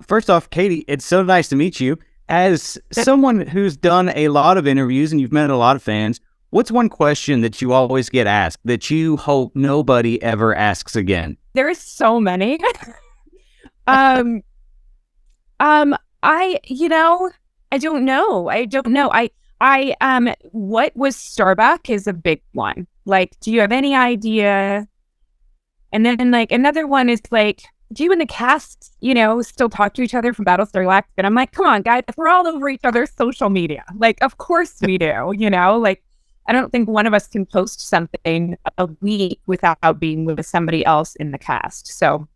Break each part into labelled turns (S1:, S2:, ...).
S1: first off, Katee, it's so nice to meet you. As someone who's done a lot of interviews and you've met a lot of fans, what's one question that you always get asked that you hope nobody ever asks again?
S2: There's so many. I don't know. What was Starbuck is a big one. Like, do you have any idea? And then, like, another one is like, do you and the cast, still talk to each other from Battlestar Galactica? And I'm like, come on, guys, we're all over each other's social media. Like, of course we do, Like, I don't think one of us can post something a week without being with somebody else in the cast. So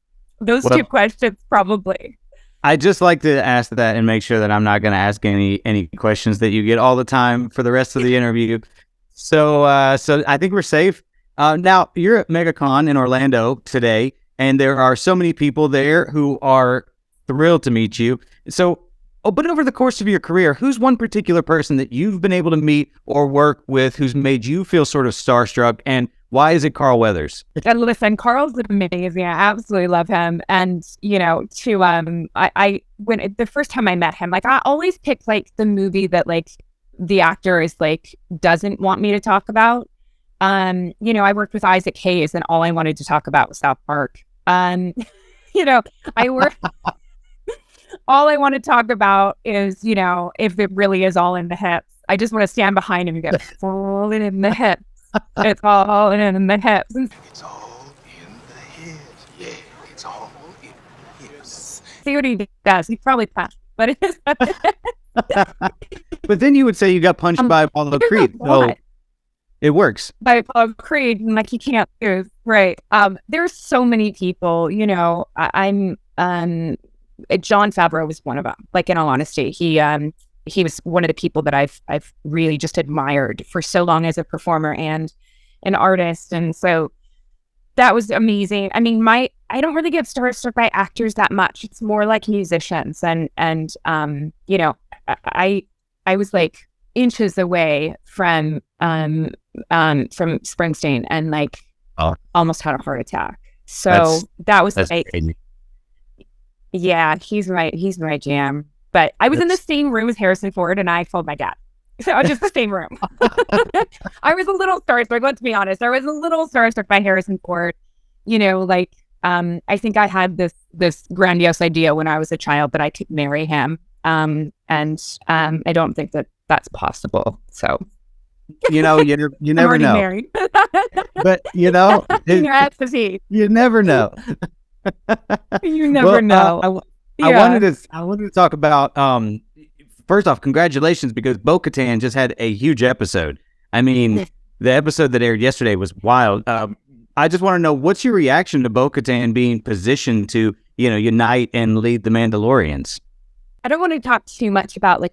S2: those two questions, probably.
S1: I just like to ask that and make sure that I'm not going to ask any questions that you get all the time for the rest of the interview. So I think we're safe. Now, you're at MegaCon in Orlando today, and there are so many people there who are thrilled to meet you. So, but over the course of your career, who's one particular person that you've been able to meet or work with who's made you feel sort of starstruck, and why is it Carl Weathers?
S2: Listen, Carl's amazing. I absolutely love him. And, when the first time I met him, like, I always pick like the movie that like the actor is like, doesn't want me to talk about. I worked with Isaac Hayes and all I wanted to talk about was South Park. All I want to talk about is, if it really is all in the hips. I just want to stand behind him and go, it's all in the hips. It's all in the hips.
S3: It's all in the hips. Yeah, it's all in the hips.
S2: See what he does. He probably passed, but it is.
S1: But then you would say you got punched by Apollo Creed. So it works.
S2: By Apollo Creed, and like, he can't lose. Right. There's so many people, I'm Jon Favreau was one of them. Like, in all honesty, he was one of the people that I've really just admired for so long as a performer and an artist. And so that was amazing. I mean, I don't really get starstruck by actors that much. It's more like musicians. And I was like inches away from Springsteen and like almost had a heart attack. So that was like, crazy. Yeah, he's my jam. But I was in the same room as Harrison Ford, and I told my dad. So I was just the same room. I was a little starstruck, let's be honest. I was a little starstruck by Harrison Ford. I think I had this grandiose idea when I was a child that I could marry him. And I don't think that that's possible. So,
S1: you never know.
S2: Married.
S1: But, you never know.
S2: You never know.
S1: I wanted to talk about, first off, congratulations, because Bo-Katan just had a huge episode. I mean, the episode that aired yesterday was wild. I just want to know, what's your reaction to Bo-Katan being positioned to, unite and lead the Mandalorians?
S2: I don't want to talk too much about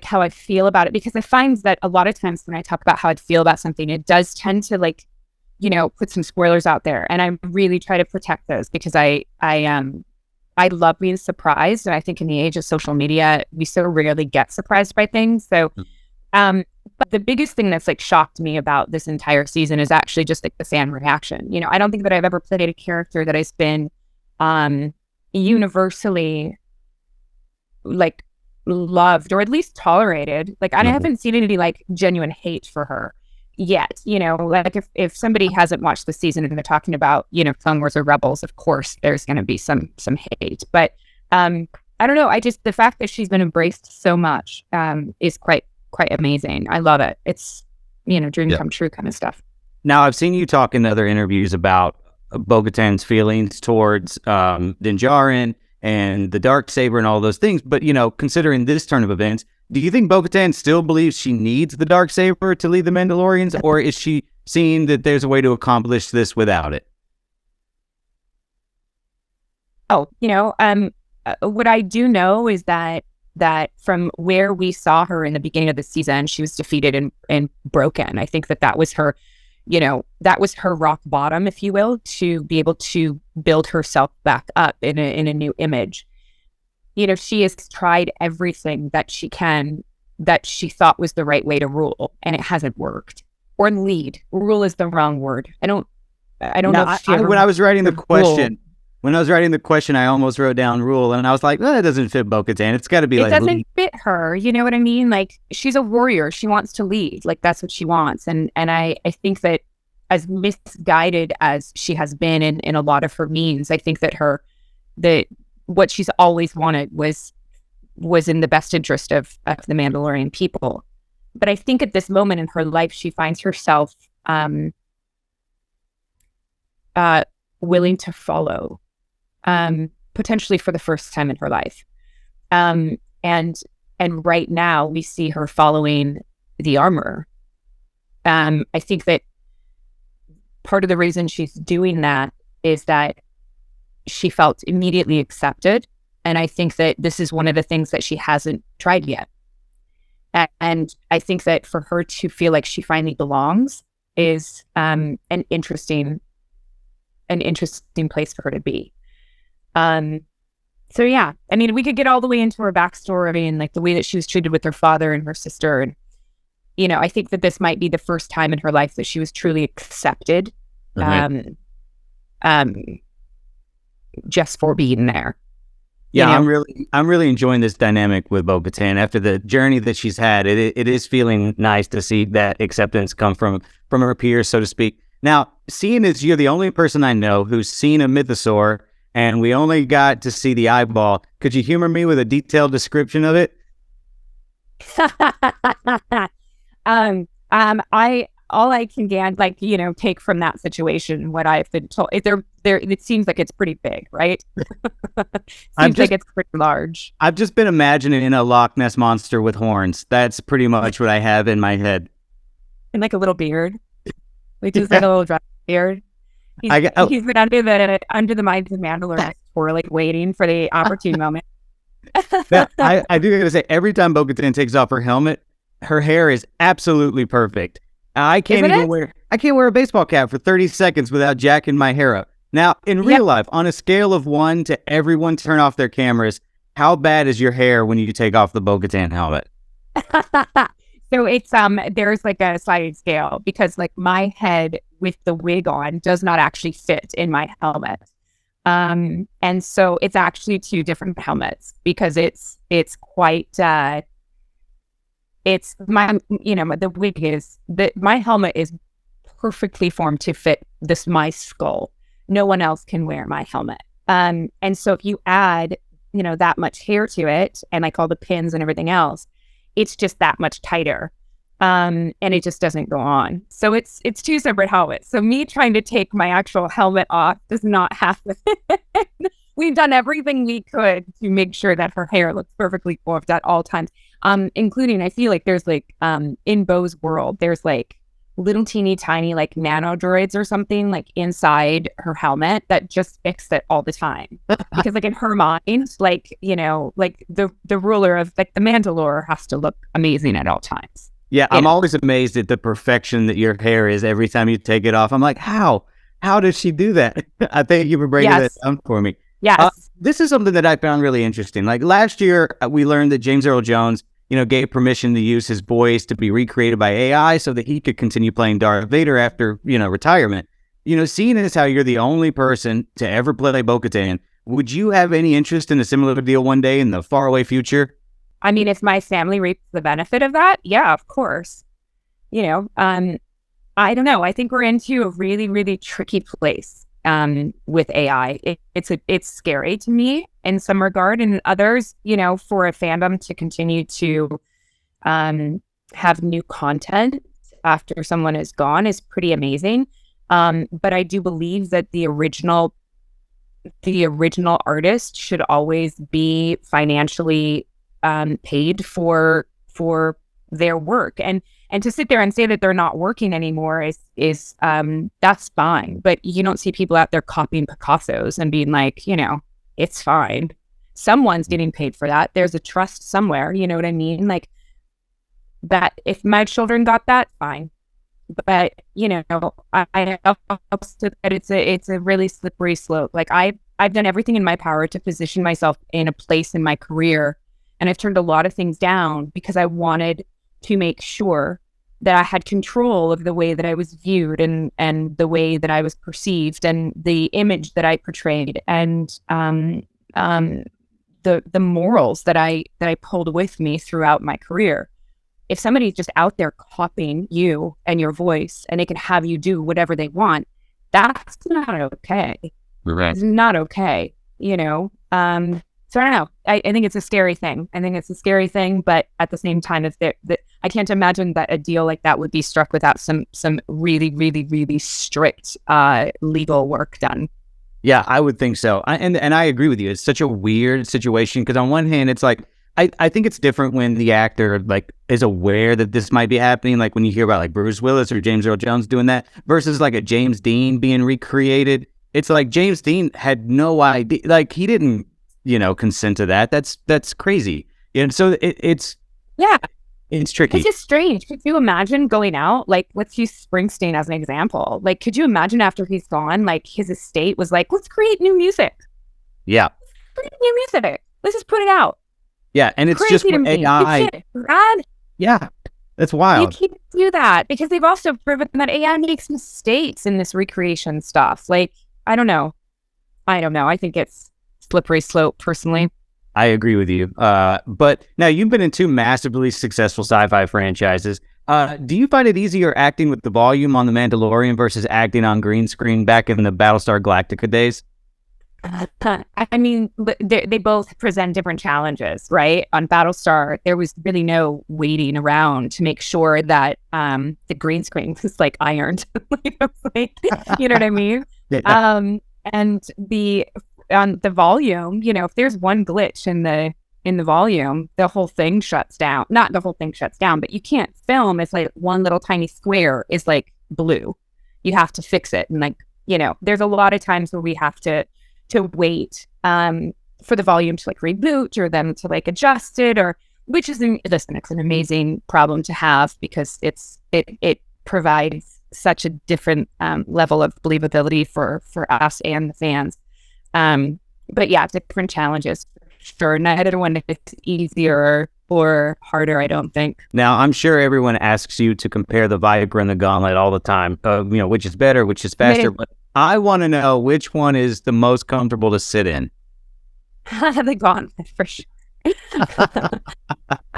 S2: how I feel about it, because I find that a lot of times when I talk about how I feel about something, it does tend to put some spoilers out there, and I really try to protect those, because I love being surprised. And I think in the age of social media, we so rarely get surprised by things. So, but the biggest thing that's like shocked me about this entire season is actually just like the fan reaction. I don't think that I've ever played a character that has been universally like loved, or at least tolerated. Like, I haven't seen any like genuine hate for her yet. Like, if somebody hasn't watched the season and they're talking about Clone Wars or Rebels, of course there's going to be some hate, but I don't know, the fact that she's been embraced so much is quite amazing. I love it. It's dream come true kind of stuff.
S1: Now, I've seen you talk in other interviews about Bo-Katan's feelings towards Din Djarin and the Darksaber and all those things, but considering this turn of events, do you think Bo-Katan still believes she needs the Darksaber to lead the Mandalorians, or is she seeing that there's a way to accomplish this without it?
S2: What I do know is that from where we saw her in the beginning of the season, she was defeated and broken. I think that was her, that was her rock bottom, if you will, to be able to build herself back up in a new image. She has tried everything that she can, that she thought was the right way to rule, and it hasn't worked. Or lead. Rule is the wrong word. I don't know.
S1: When I was writing the question, When I was writing the question, I almost wrote down rule, and I was like, that doesn't fit Bo-Katan. It's got to be
S2: It
S1: like
S2: doesn't fit her. You know what I mean? Like, she's a warrior. She wants to lead. Like, that's what she wants. And I think that as misguided as she has been in a lot of her means, I think that what she's always wanted was in the best interest of the Mandalorian people. But I think at this moment in her life, she finds herself willing to follow, potentially for the first time in her life. And right now we see her following the armor. I think that part of the reason she's doing that is that she felt immediately accepted. And I think that this is one of the things that she hasn't tried yet. And I think that for her to feel like she finally belongs is an interesting place for her to be. So yeah, I mean, we could get all the way into her backstory and like the way that she was treated with her father and her sister. And, you know, I think that this might be the first time in her life that she was truly accepted, just for being there.
S1: Yeah,
S2: you know?
S1: I'm really enjoying this dynamic with Bo-Katan. After the journey that she's had, it is feeling nice to see that acceptance come from her peers, so to speak. Now, seeing as you're the only person I know who's seen a Mythosaur, and we only got to see the eyeball, could you humor me with a detailed description of it?
S2: All I can take from that situation, what I've been told, it seems like it's pretty big, right? Seems like it's pretty large.
S1: I've just been imagining a Loch Ness monster with horns. That's pretty much what I have in my head.
S2: And like a little beard, like just like a little dry beard. He's been under the Minds of Mandalore for like waiting for the opportune moment.
S1: I do gotta say, every time Bo-Katan takes off her helmet, her hair is absolutely perfect. I can't wear a baseball cap for 30 seconds without jacking my hair up. Now, in real life, on a scale of 1 to everyone turn off their cameras, how bad is your hair when you take off the Bo-Katan helmet?
S2: So it's there's like a sliding scale, because like my head with the wig on does not actually fit in my helmet. And so it's actually 2 different helmets, because it's quite it's my, the wig is that my helmet is perfectly formed to fit my skull. No one else can wear my helmet. And so if you add, that much hair to it, and like all the pins and everything else, it's just that much tighter. And it just doesn't go on. So it's 2 separate helmets. So me trying to take my actual helmet off does not happen. We've done everything we could to make sure that her hair looks perfectly formed at all times. Including, I feel like there's like, in Bo's world, there's like little teeny tiny like nano droids or something like inside her helmet that just fix it all the time. Because like in her mind, like, like the ruler of like the Mandalore has to look amazing at all times.
S1: Yeah, I'm always amazed at the perfection that your hair is every time you take it off. I'm like, how does she do that? I thank you for breaking that down for me.
S2: Yes.
S1: This is something that I found really interesting. Like last year, we learned that James Earl Jones, gave permission to use his voice to be recreated by AI so that he could continue playing Darth Vader after, retirement. Seeing as how you're the only person to ever play Bo-Katan, would you have any interest in a similar deal one day in the faraway future?
S2: I mean, if my family reaps the benefit of that, yeah, of course. I don't know. I think we're into a really, really tricky place with AI. It's scary to me in some regard, and in others, for a fandom to continue to have new content after someone is gone is pretty amazing. But I do believe that the original artist should always be financially paid for their work, and to sit there and say that they're not working anymore is that's fine. But you don't see people out there copying Picassos and being like, it's fine. Someone's getting paid for that. There's a trust somewhere. You know what I mean? Like that. If my children got that, fine. But I also that it's a really slippery slope. Like I've done everything in my power to position myself in a place in my career, and I've turned a lot of things down because I wanted to make sure that I had control of the way that I was viewed and the way that I was perceived and the image that I portrayed and the morals that I pulled with me throughout my career. If somebody's just out there copying you and your voice and they can have you do whatever they want, that's not okay.
S1: Right.
S2: It's not okay, you know? So I don't know. I think it's a scary thing. But at the same time, I can't imagine that a deal like that would be struck without some really, really, really strict legal work done.
S1: Yeah, I would think so. And I agree with you. It's such a weird situation because on one hand, it's like, I think it's different when the actor like is aware that this might be happening. Like when you hear about like Bruce Willis or James Earl Jones doing that versus like a James Dean being recreated. It's like James Dean had no idea. Like he didn't, consent to that. That's crazy. And so it's tricky.
S2: It's just strange. Could you imagine going out? Like, let's use Springsteen as an example. Like, could you imagine after he's gone, like his estate was like, let's create new music.
S1: Yeah.
S2: Let's just put it out.
S1: Yeah. And it's
S2: crazy
S1: just for AI.
S2: Brad.
S1: Yeah. That's wild.
S2: You can't do that because they've also proven that AI makes mistakes in this recreation stuff. Like, I don't know. I think it's slippery slope personally.
S1: I agree with you. But now you've been in 2 massively successful sci-fi franchises. Do you find it easier acting with the volume on The Mandalorian versus acting on green screen back in the Battlestar Galactica days?
S2: I mean, they both present different challenges, right? On Battlestar, there was really no waiting around to make sure that the green screen was like ironed. You know what I mean?
S1: Yeah.
S2: And on the volume, if there's one glitch in the volume, the whole thing shuts down. Not the whole thing shuts down, but you can't film if like one little tiny square is like blue. You have to fix it. And there's a lot of times where we have to wait for the volume to like reboot or them to like adjust it, or which is it's an amazing problem to have because it provides such a different level of believability for us and the fans. But yeah, different challenges for sure. Neither one is easier or harder, I don't think.
S1: Now, I'm sure everyone asks you to compare the Viagra and the Gauntlet all the time. Which is better, which is faster. But I want to know which one is the most comfortable to sit in.
S2: The Gauntlet, for sure.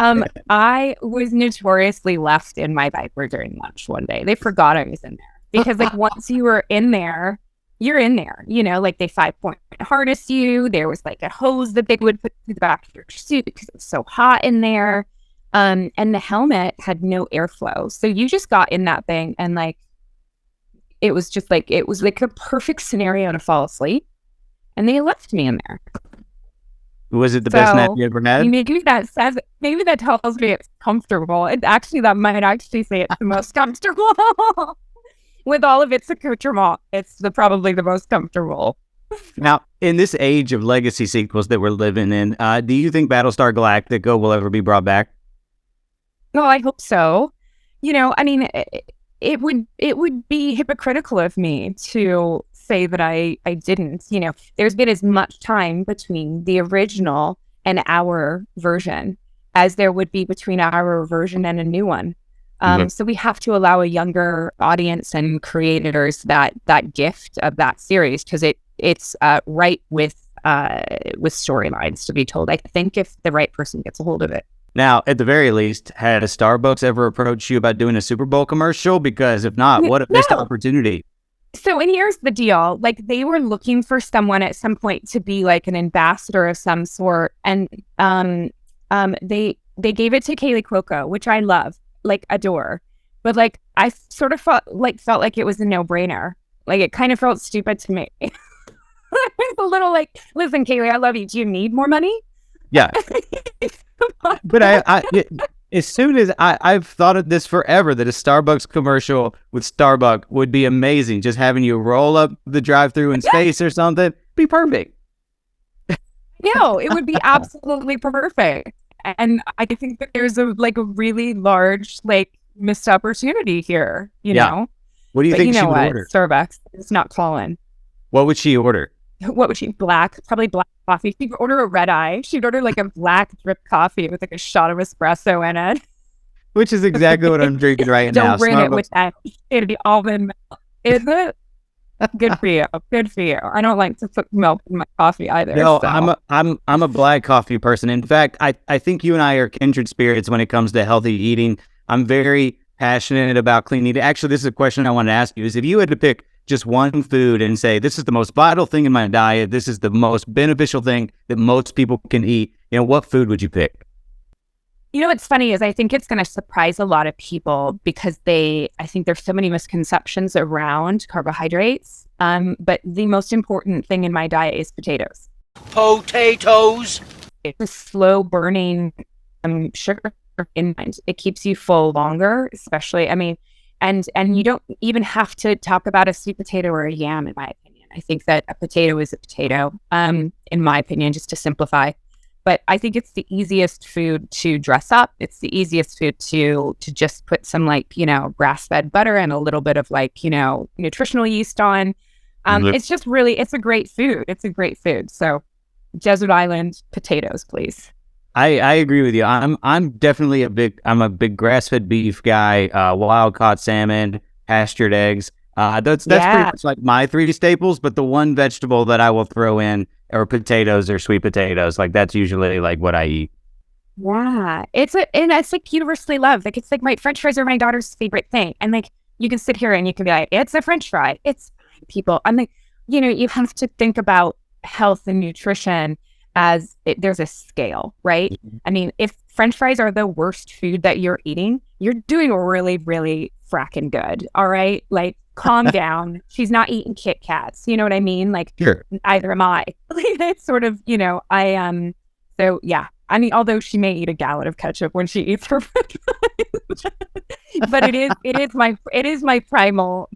S2: I was notoriously left in my Viper during lunch one day. They forgot I was in there because like once you were in there, you're in there, like they 5-point harness you. There was like a hose that they would put through the back of your suit because it was so hot in there. And the helmet had no airflow. So you just got in that thing and like, it was like a perfect scenario to fall asleep. And they left me in there.
S1: Was it the best nap you ever had?
S2: Maybe that tells me it's comfortable. That might actually say it's the most comfortable. With all of its accoutrement, it's probably the most comfortable.
S1: Now, in this age of legacy sequels that we're living in, do you think Battlestar Galactica will ever be brought back?
S2: Well, I hope so. I mean, it would be hypocritical of me to say that I didn't. There's been as much time between the original and our version as there would be between our version and a new one. So we have to allow a younger audience and creators that gift of that series because it's right with storylines to be told. I think if the right person gets a hold of it.
S1: Now, at the very least, had a Starbucks ever approached you about doing a Super Bowl commercial? Because if not, what a missed opportunity.
S2: So, and here's the deal. Like, they were looking for someone at some point to be like an ambassador of some sort. And they gave it to Kaylee Cuoco, which I love, like adore. But like, I sort of felt like it was a no-brainer. Like, it kind of felt stupid to me. I was a little like, listen, Kaylee, I love you. Do you need more money?
S1: Yeah. But I as soon as I've thought of this forever, that a Starbucks commercial with Starbucks would be amazing. Just having you roll up the drive-thru in space or something, be perfect.
S2: No, it would be absolutely perfect. And I think that there's a really large missed opportunity here. You know.
S1: What do you think she would order?
S2: Starbucks is not calling.
S1: What would she order?
S2: What would she? Probably black coffee. She'd order a red eye. She'd order a black drip coffee with a shot of espresso in it.
S1: which is exactly what I'm drinking right now.
S2: Don't ruin it with that. It'd be almond milk. Is it? Good for you. Good for you. I don't like to put milk in my coffee either.
S1: No,
S2: so.
S1: I'm a black coffee person. In fact, I think you and I are kindred spirits when it comes to healthy eating. I'm very passionate about clean eating. Actually, this is a question I want to ask you: is if you had to pick just one food and say, this is the most vital thing in my diet, this is the most beneficial thing that most people can eat, what food would you pick?
S2: What's funny is I think it's going to surprise a lot of people because I think there's so many misconceptions around carbohydrates. But the most important thing in my diet is potatoes.
S3: Potatoes.
S2: It's a slow burning sugar in mind. It keeps you full longer, especially, and you don't even have to talk about a sweet potato or a yam, in my opinion. I think that a potato is a potato, in my opinion, just to simplify. But I think it's the easiest food to dress up. It's the easiest food to just put some grass-fed butter and a little bit of nutritional yeast on. It's just really, it's a great food. It's a great food. So Desert Island potatoes, please.
S1: I agree with you. I'm definitely a big grass-fed beef guy, wild-caught salmon, pastured eggs. That's pretty much like my three staples, but the one vegetable that I will throw in are potatoes or sweet potatoes. Like that's usually like what I eat.
S2: Yeah. It's like universally loved. Like it's like my French fries are my daughter's favorite thing. And like you can sit here and you can be like, it's a French fry. It's fine, people. I'm like, you have to think about health and nutrition as there's a scale, right? Mm-hmm. If French fries are the worst food that you're eating, you're doing really, really fracking good. All right. Like, calm down. She's not eating Kit Kats. You know what I mean? Like,
S1: sure.
S2: Either am I. It's sort of, so yeah. Although she may eat a gallon of ketchup when she eats her French fries. But it is my primal,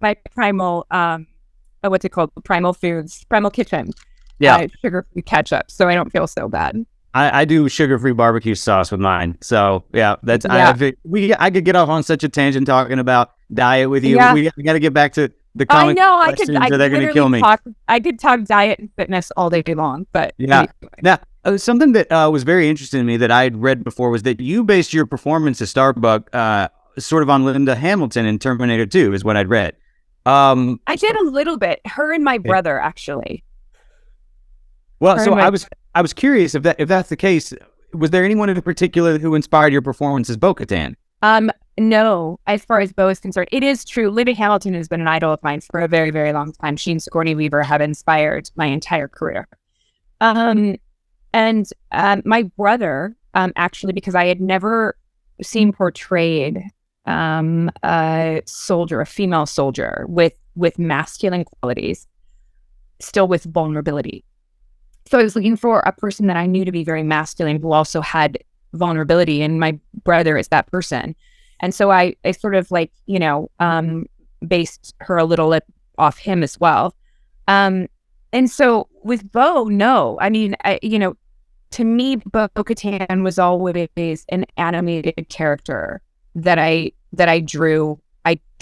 S2: what's it called? Primal foods, primal kitchen.
S1: Yeah.
S2: Sugar-free ketchup. So I don't feel so bad.
S1: I do sugar-free barbecue sauce with mine. So yeah, I could get off on such a tangent talking about diet with you. Yeah. We got to get back to the comic questions or they're going to kill me.
S2: I could talk diet and fitness all day long, but
S1: yeah. Now, something that was very interesting to me that I had read before was that you based your performance as Starbuck sort of on Linda Hamilton in Terminator 2 is what I'd read.
S2: I did a little bit. Her and my brother, actually.
S1: Well, so I was curious if that's the case. Was there anyone in particular who inspired your performance as Bo-Katan?
S2: No, as far as Bo is concerned, it is true. Linda Hamilton has been an idol of mine for a very, very long time. She and Sigourney Weaver have inspired my entire career. And my brother, actually, because I had never seen portrayed a female soldier with masculine qualities, still with vulnerability. So I was looking for a person that I knew to be very masculine who also had vulnerability, and my brother is that person. And so I sort of based her a little off him as well. And so with Bo, no, to me, Bo-Katan was always an animated character that I drew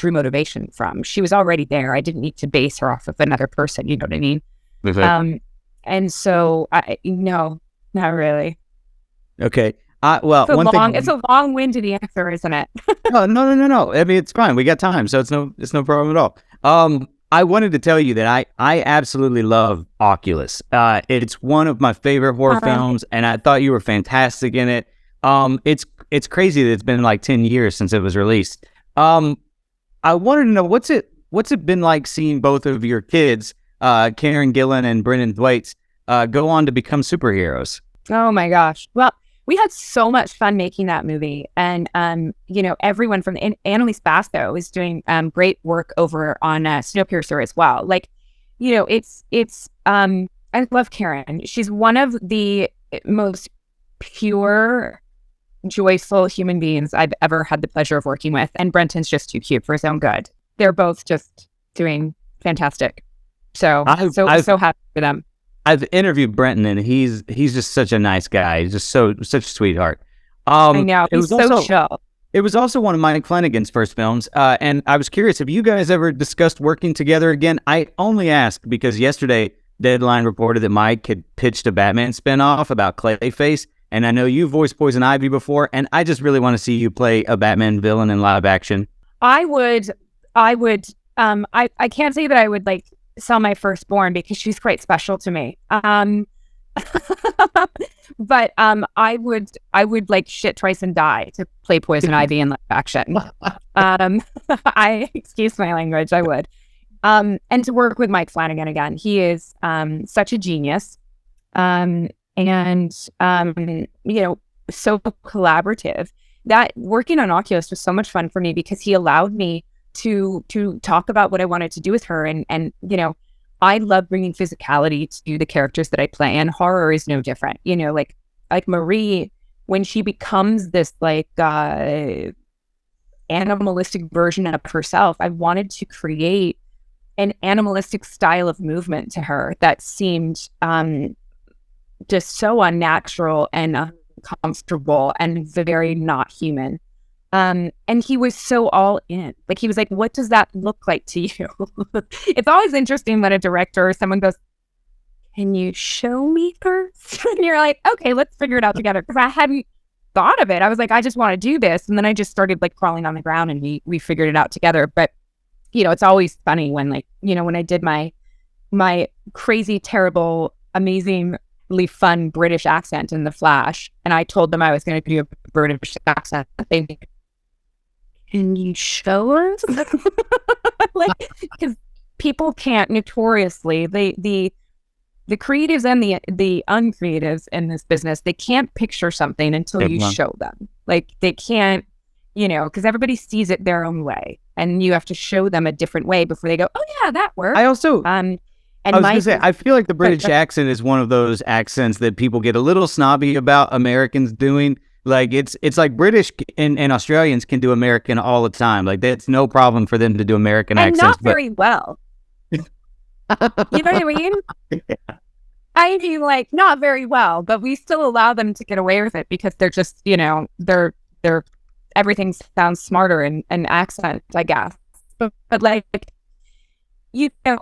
S2: motivation from. She was already there. I didn't need to base her off of another person. You know what I mean?
S1: Okay.
S2: And so no, not really.
S1: Okay. It's a long-winded answer, isn't it? No. It's fine. We got time, so it's no problem at all. I wanted to tell you that I absolutely love Oculus. It's one of my favorite horror films, and I thought you were fantastic in it. It's crazy that it's been like 10 years since it was released. I wanted to know what's it been like seeing both of your kids, Karen Gillan and Brendan Thwaites, go on to become superheroes.
S2: Oh my gosh! Well, we had so much fun making that movie, and everyone from Annalise Basco is doing great work over on Snowpiercer as well. I love Karen. She's one of the most pure, joyful human beings I've ever had the pleasure of working with, and Brenton's just too cute for his own good. They're both just doing fantastic. So so happy for them.
S1: I've interviewed Brenton, and he's just such a nice guy. He's just such a sweetheart.
S2: I know. He's so chill.
S1: It was also one of Mike Flanagan's first films, and I was curious, have you guys ever discussed working together again? I only ask because yesterday Deadline reported that Mike had pitched a Batman spinoff about Clayface, and I know you voiced Poison Ivy before, and I just really want to see you play a Batman villain in live action.
S2: I would, I can't say that I would like sell my firstborn because she's quite special to me. But I would like shit twice and die to play Poison Ivy in live action. Excuse my language, I would. And to work with Mike Flanagan again. He is such a genius. And you know, so collaborative. That working on Oculus was so much fun for me because he allowed me to talk about what I wanted to do with her. And you know, I love bringing physicality to the characters that I play, and horror is no different. You know, like Marie, when she becomes this like animalistic version of herself, I wanted to create an animalistic style of movement to her that seemed just so unnatural and uncomfortable and very not human. And he was so all in. Like, he was like, what does that look like to you? It's always interesting when a director or someone goes, can you show me first? And you're like, okay, let's figure it out together. Because I hadn't thought of it. I was like, I just want to do this. And then I just started like crawling on the ground and we figured it out together. But, you know, it's always funny when like, you know, when I did my crazy, terrible, amazingly fun British accent in The Flash, and I told them I was going to do a British accent, they were, can you show us? Like, because people can't notoriously, the creatives and the uncreatives in this business, they can't picture something until you show them. Like, they can't, you know, because everybody sees it their own way, and you have to show them a different way before they go, oh yeah, that works.
S1: I also,
S2: and
S1: I was going to say, I feel like the British accent is one of those accents that people get a little snobby about Americans doing. Like, it's like British and Australians can do American all the time. Like, that's no problem for them to do American accents.
S2: Not very well. You know what I mean? Yeah. I mean, like, not very well, but we still allow them to get away with it because they're just, you know, they're everything sounds smarter in accent, I guess. But like, you know,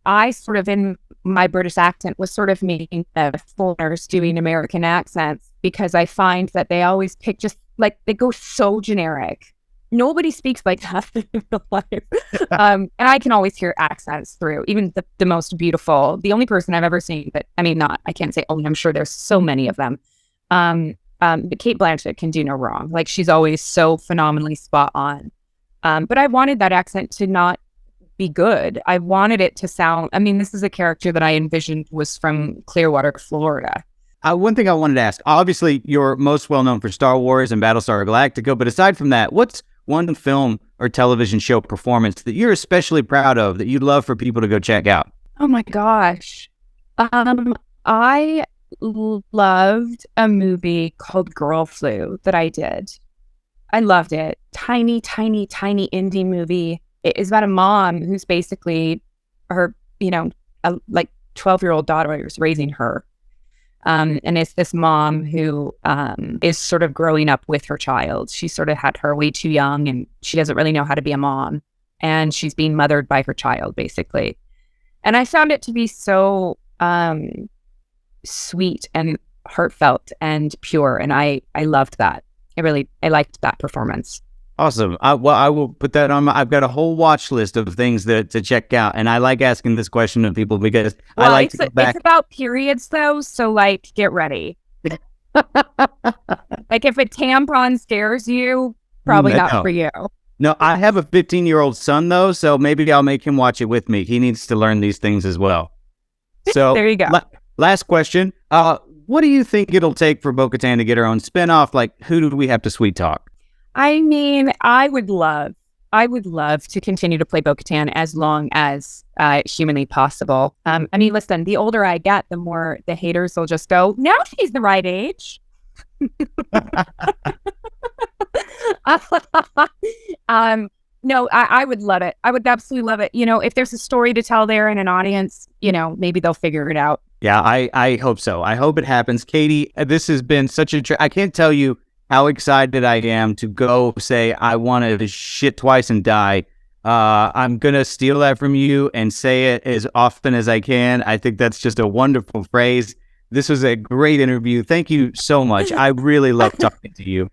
S2: I sort of, in my British accent, was sort of making the foreigners doing American accents because I find that they always pick just like, they go so generic. Nobody speaks like that in real life. And I can always hear accents through, even the most beautiful, the only person I've ever seen, but I mean, I can't say only, I'm sure there's so many of them. But Kate Blanchett can do no wrong. Like, she's always so phenomenally spot on. But I wanted that accent to not be good. I wanted it to sound, I mean, this is a character that I envisioned was from Clearwater, Florida.
S1: One thing I wanted to ask, obviously you're most well known for Star Wars and Battlestar Galactica, but aside from that, what's one film or television show performance that you're especially proud of that you'd love for people to go check out?
S2: Oh my gosh. I loved a movie called Girl Flu that I did. I loved it. Tiny, tiny, tiny indie movie. It is about a mom who's basically her, you know, a like 12-year-old daughter is raising her. And it's this mom who is sort of growing up with her child. She sort of had her way too young and she doesn't really know how to be a mom. And she's being mothered by her child, basically. And I found it to be so sweet and heartfelt and pure. And I loved that. I liked that performance.
S1: Awesome. I will put that on I've got a whole watch list of things to check out. And I like asking this question of people because I like to go back.
S2: It's about periods though. So like, get ready. Like, if a tampon scares you, probably not for you.
S1: No, I have a 15-year-old son though. So maybe I'll make him watch it with me. He needs to learn these things as well. So
S2: there you go.
S1: Last question. What do you think it'll take for Bo-Katan to get her own spinoff? Like, who do we have to sweet talk?
S2: I mean, I would love to continue to play Bo-Katan as long as humanly possible. I mean, listen, the older I get, the more the haters will just go, now she's the right age. No, I would love it. I would absolutely love it. You know, if there's a story to tell there in an audience, you know, maybe they'll figure it out.
S1: Yeah, I hope so. I hope it happens. Katie, this has been such a I can't tell you how excited I am to go say I want to shit twice and die. I'm going to steal that from you and say it as often as I can. I think that's just a wonderful phrase. This was a great interview. Thank you so much. I really love talking to you.